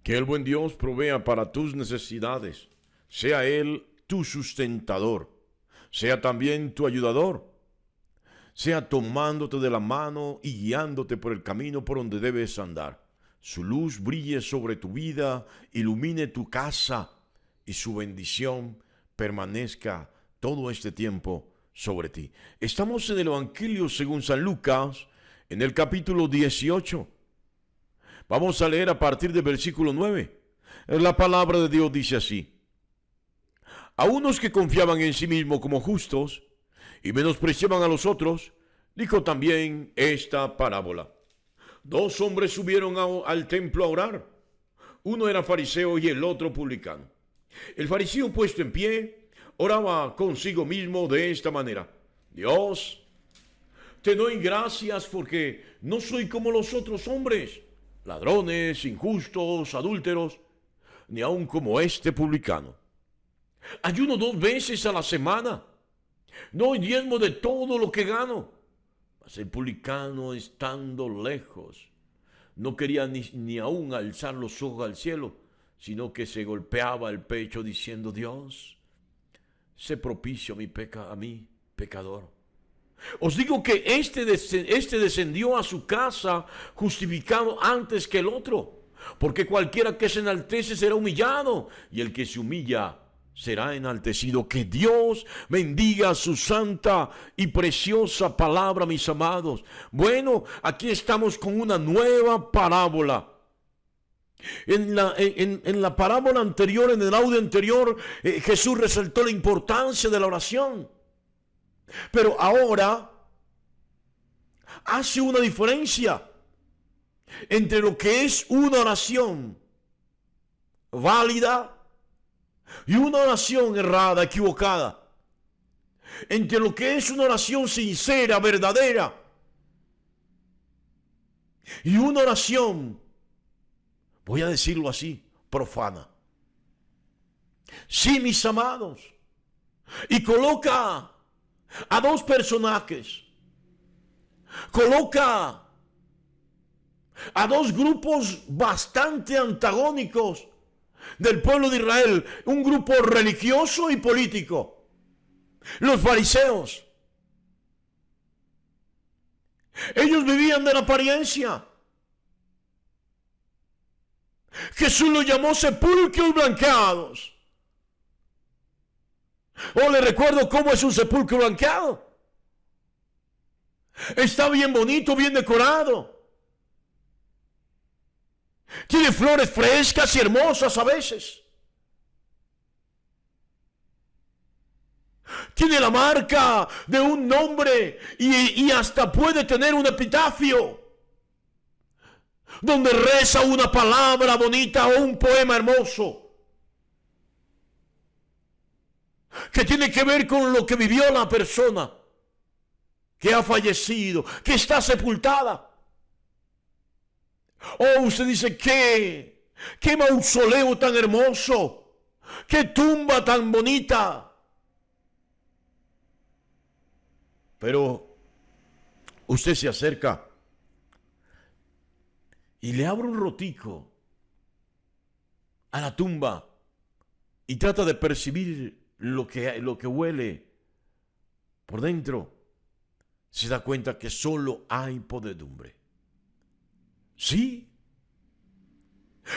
Que el buen Dios provea para tus necesidades, sea Él tu sustentador, sea también tu ayudador, sea tomándote de la mano y guiándote por el camino por donde debes andar. Su luz brille sobre tu vida, ilumine tu casa y su bendición permanezca todo este tiempo sobre ti. Estamos en el Evangelio según San Lucas, en el capítulo 18. Vamos a leer a partir del versículo 9. La palabra de Dios dice así: a unos que confiaban en sí mismos como justos y menospreciaban a los otros, dijo también esta parábola. Dos hombres subieron al templo a orar. Uno era fariseo y el otro publicano. El fariseo, puesto en pie, oraba consigo mismo de esta manera: Dios, te doy gracias porque no soy como los otros hombres, ladrones, injustos, adúlteros, ni aun como este publicano. Ayuno 2 veces a la semana, doy diezmo de todo lo que gano. Mas el publicano, estando lejos, no quería ni aun alzar los ojos al cielo, sino que se golpeaba el pecho diciendo: Dios, sé propicio a mí, pecador. Os digo que este descendió a su casa justificado antes que el otro, porque cualquiera que se enaltece será humillado, y el que se humilla será enaltecido. Que Dios bendiga su santa y preciosa palabra, mis amados. Bueno, aquí estamos con una nueva parábola. En la parábola anterior, en el audio anterior, Jesús resaltó la importancia de la oración. Pero ahora hace una diferencia entre lo que es una oración válida y una oración errada, equivocada. Entre lo que es una oración sincera, verdadera, y una oración, voy a decirlo así, profana. Sí, mis amados. Y coloca a dos personajes. Coloca a dos grupos bastante antagónicos del pueblo de Israel, un grupo religioso y político. Los fariseos. Ellos vivían de la apariencia. Jesús los llamó sepulcros blanqueados. Le recuerdo cómo es un sepulcro blanqueado. Está bien bonito, bien decorado. Tiene flores frescas y hermosas a veces. Tiene la marca de un nombre y hasta puede tener un epitafio donde reza una palabra bonita o un poema hermoso que tiene que ver con lo que vivió la persona que ha fallecido, que está sepultada. Usted dice: qué mausoleo tan hermoso, qué tumba tan bonita. Pero usted se acerca y le abre un rotico a la tumba y trata de percibir lo que huele por dentro. Se da cuenta que solo hay podredumbre. Sí,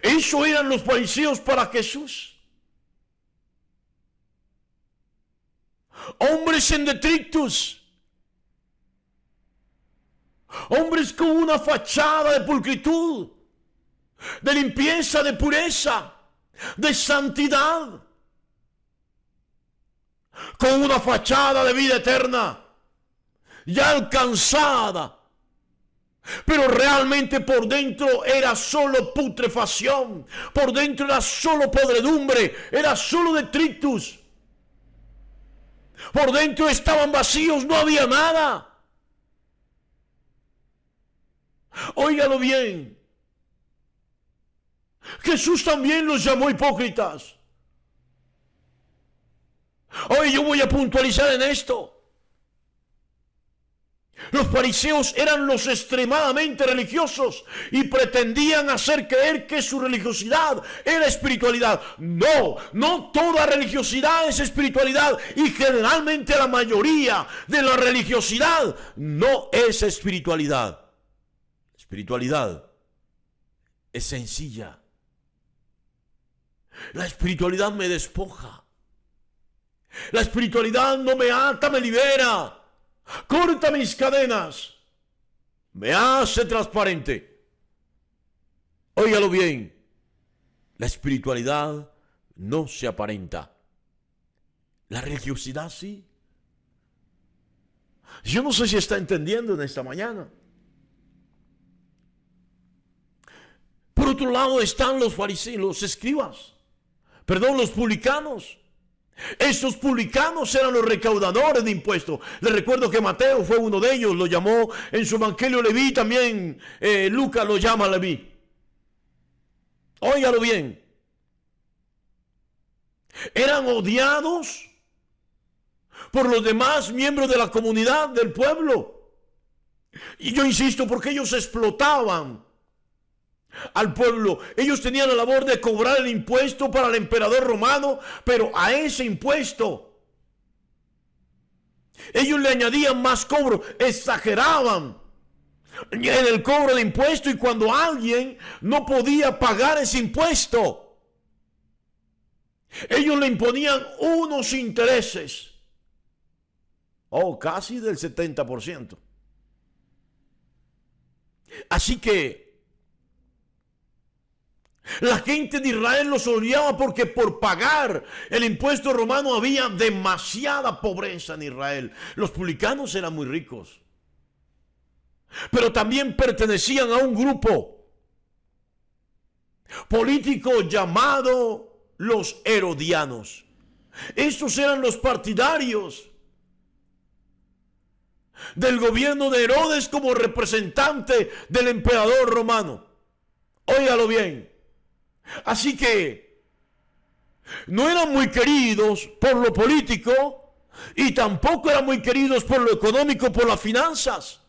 eso eran los fariseos para Jesús. Hombres en detritus. Hombres con una fachada de pulcritud, de limpieza, de pureza, de santidad, con una fachada de vida eterna, ya alcanzada, pero realmente por dentro era solo putrefacción, por dentro era solo podredumbre, era solo detritus, por dentro estaban vacíos, no había nada. Óigalo bien, Jesús también los llamó hipócritas. Hoy yo voy a puntualizar en esto. Los fariseos eran los extremadamente religiosos y pretendían hacer creer que su religiosidad era espiritualidad. No, no toda religiosidad es espiritualidad, y generalmente la mayoría de la religiosidad no es espiritualidad. Espiritualidad es sencilla. La espiritualidad me despoja. La espiritualidad no me ata, me libera. Corta mis cadenas, me hace transparente. Óigalo bien, la espiritualidad no se aparenta. La religiosidad sí. Yo no sé si está entendiendo en esta mañana. Por otro lado están los fariseos, los escribas, los publicanos. Estos publicanos eran los recaudadores de impuestos. Les recuerdo que Mateo fue uno de ellos, lo llamó en su evangelio Leví, también Lucas lo llama Leví. Óigalo bien. Eran odiados por los demás miembros de la comunidad, del pueblo. Y yo insisto, porque ellos explotaban al pueblo. Ellos tenían la labor de cobrar el impuesto para el emperador romano, pero a ese impuesto ellos le añadían más cobro, exageraban en el cobro de impuesto, y cuando alguien no podía pagar ese impuesto, ellos le imponían unos intereses, casi del 70%. Así que la gente de Israel los odiaba porque por pagar el impuesto romano había demasiada pobreza en Israel. Los publicanos eran muy ricos, pero también pertenecían a un grupo político llamado los herodianos. Estos eran los partidarios del gobierno de Herodes como representante del emperador romano. Óigalo bien. Así que no eran muy queridos por lo político, y tampoco eran muy queridos por lo económico, por las finanzas.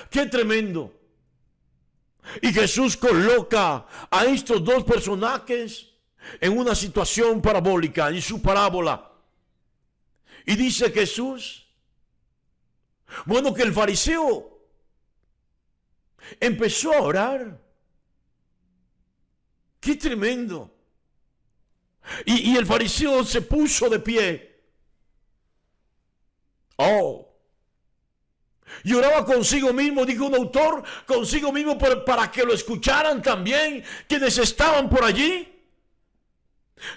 ¡Qué tremendo! Y Jesús coloca a estos dos personajes en una situación parabólica, en su parábola. Y dice Jesús, bueno, que el fariseo empezó a orar. ¡Qué tremendo! Y el fariseo se puso de pie. Y oraba consigo mismo, dijo un autor, consigo mismo para que lo escucharan también quienes estaban por allí.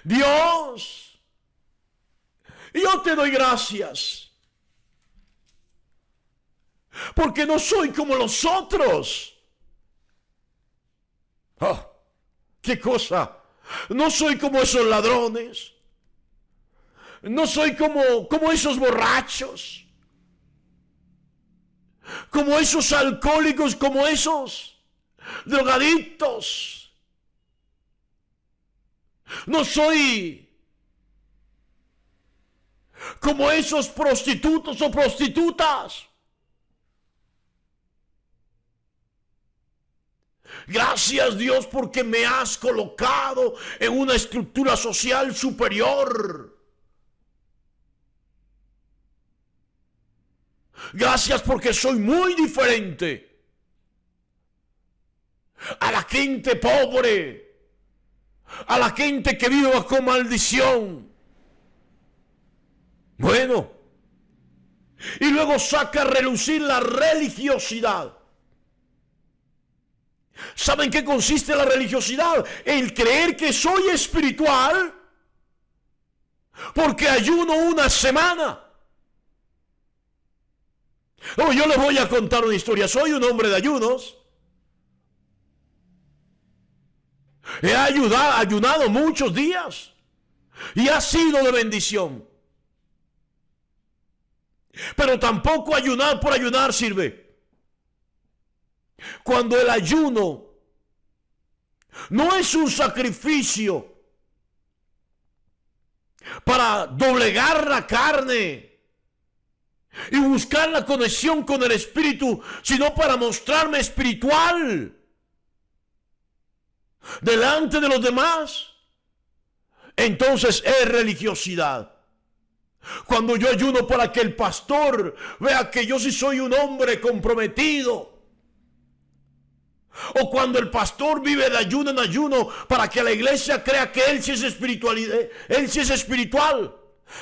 Dios, yo te doy gracias, porque no soy como los otros. ¿Qué cosa? No soy como esos ladrones. No soy como esos borrachos. Como esos alcohólicos, como esos drogadictos. No soy como esos prostitutos o prostitutas. Gracias, Dios, porque me has colocado en una estructura social superior. Gracias porque soy muy diferente a la gente pobre, a la gente que vive bajo maldición. Bueno, y luego saca a relucir la religiosidad. ¿Saben qué consiste la religiosidad? El creer que soy espiritual porque ayuno una semana. Yo les voy a contar una historia. Soy un hombre de ayunos. He ayunado muchos días y ha sido de bendición. Pero tampoco ayunar por ayunar sirve. Cuando el ayuno no es un sacrificio para doblegar la carne y buscar la conexión con el Espíritu, sino para mostrarme espiritual delante de los demás, entonces es religiosidad. Cuando yo ayuno para que el pastor vea que yo sí soy un hombre comprometido, o cuando el pastor vive de ayuno en ayuno para que la iglesia crea que él sí es espiritual,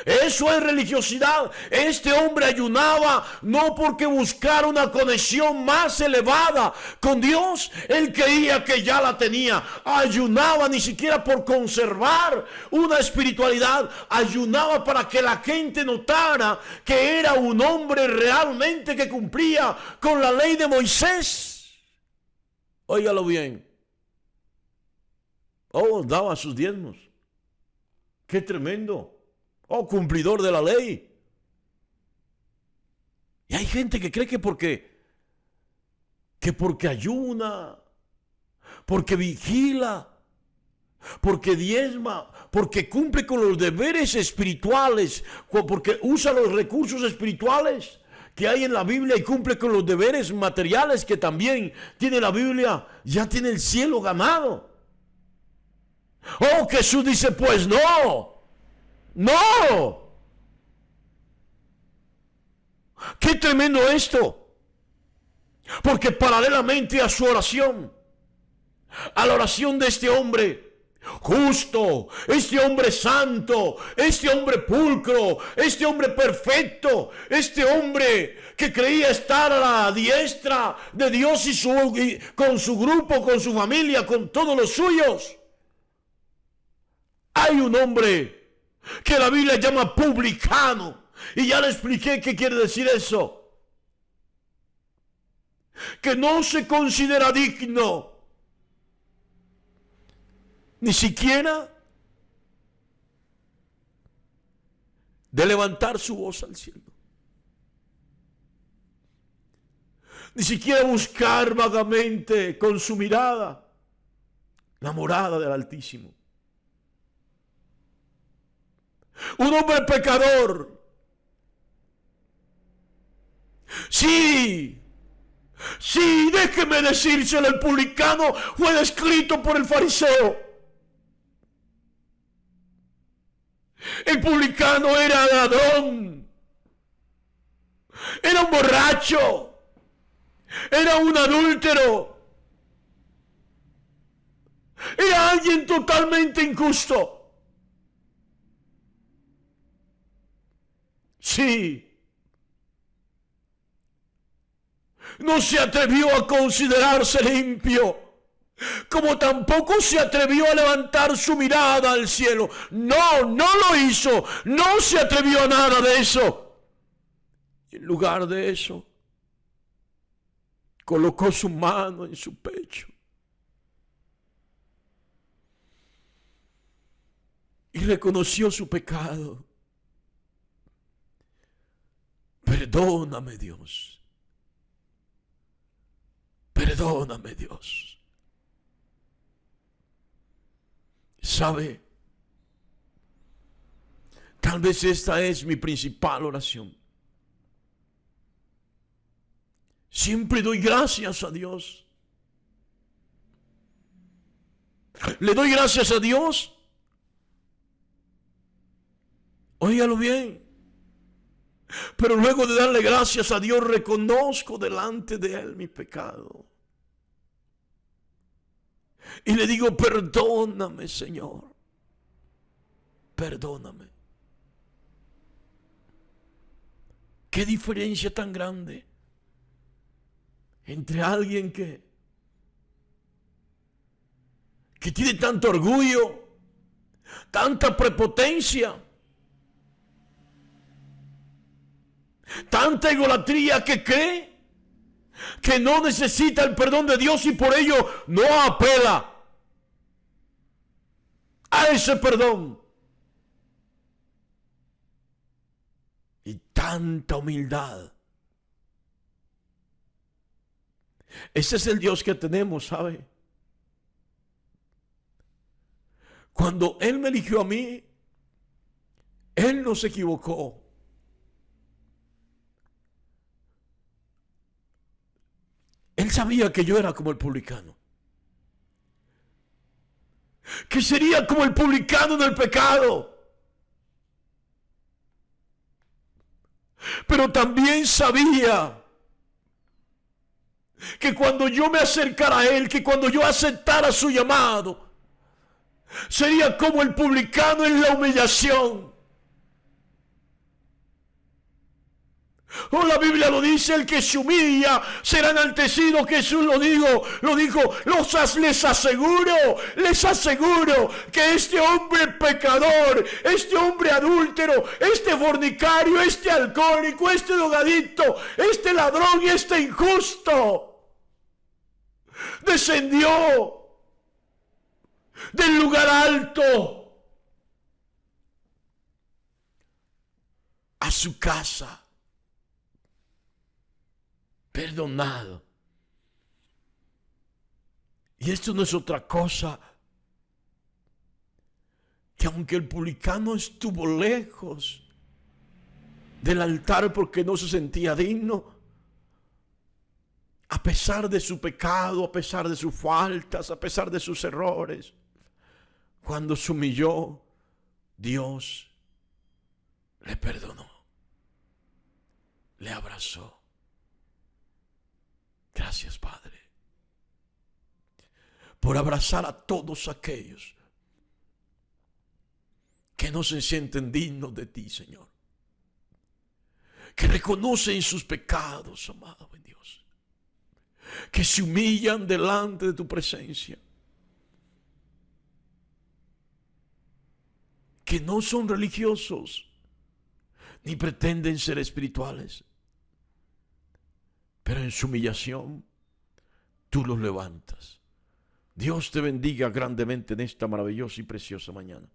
eso es religiosidad. Este hombre ayunaba no porque buscara una conexión más elevada con Dios, él creía que ya la tenía. Ayunaba ni siquiera por conservar una espiritualidad, ayunaba para que la gente notara que era un hombre realmente que cumplía con la ley de Moisés. Óigalo bien. Oh, daba sus diezmos. Qué tremendo. Oh, cumplidor de la ley. Y hay gente que cree que porque ayuna, porque vigila, porque diezma, porque cumple con los deberes espirituales, porque usa los recursos espirituales que hay en la Biblia y cumple con los deberes materiales que también tiene la Biblia, ya tiene el cielo ganado. Oh, Jesús dice, pues no. Qué tremendo esto. Porque paralelamente a su oración, a la oración de este hombre justo, este hombre santo, este hombre pulcro, este hombre perfecto, este hombre que creía estar a la diestra de Dios y con su grupo, con su familia, con todos los suyos, hay un hombre que la Biblia llama publicano, y ya le expliqué qué quiere decir eso, que no se considera digno ni siquiera de levantar su voz al cielo, ni siquiera buscar vagamente con su mirada la morada del Altísimo. Un hombre pecador. Sí, déjeme decírselo, el publicano fue descrito por el fariseo. El publicano era ladrón, era un borracho, era un adúltero, era alguien totalmente injusto. Sí, no se atrevió a considerarse limpio, como tampoco se atrevió a levantar su mirada al cielo. No lo hizo, no se atrevió a nada de eso. Y en lugar de eso, colocó su mano en su pecho y reconoció su pecado. Perdóname, Dios. Perdóname, Dios. ¿Sabe? Tal vez esta es mi principal oración. Siempre doy gracias a Dios. Le doy gracias a Dios. Óigalo bien. Pero luego de darle gracias a Dios, reconozco delante de Él mi pecado. Y le digo, perdóname, Señor. Perdóname. Qué diferencia tan grande entre alguien que tiene tanto orgullo, tanta prepotencia, tanta egolatría, que cree que no necesita el perdón de Dios y por ello no apela a ese perdón. Y tanta humildad. Ese es el Dios que tenemos, ¿sabe? Cuando Él me eligió a mí, Él no se equivocó. sabía que yo era como el publicano. Que sería como el publicano en el pecado. Pero también sabía que cuando yo me acercara a Él, que cuando yo aceptara su llamado, sería como el publicano en la humillación. Oh, la Biblia lo dice, el que se humilla será enaltecido. Jesús lo dijo, les aseguro que este hombre pecador, este hombre adúltero, este fornicario, este alcohólico, este drogadicto, este ladrón y este injusto, descendió del lugar alto a su casa, perdonado. Y esto no es otra cosa que aunque el publicano estuvo lejos del altar porque no se sentía digno, a pesar de su pecado, a pesar de sus faltas, a pesar de sus errores, cuando se humilló, Dios le perdonó, le abrazó. Gracias, Padre, por abrazar a todos aquellos que no se sienten dignos de ti, Señor. Que reconocen sus pecados, amado en Dios. Que se humillan delante de tu presencia. Que no son religiosos, ni pretenden ser espirituales. Pero en su humillación, tú los levantas. Dios te bendiga grandemente en esta maravillosa y preciosa mañana.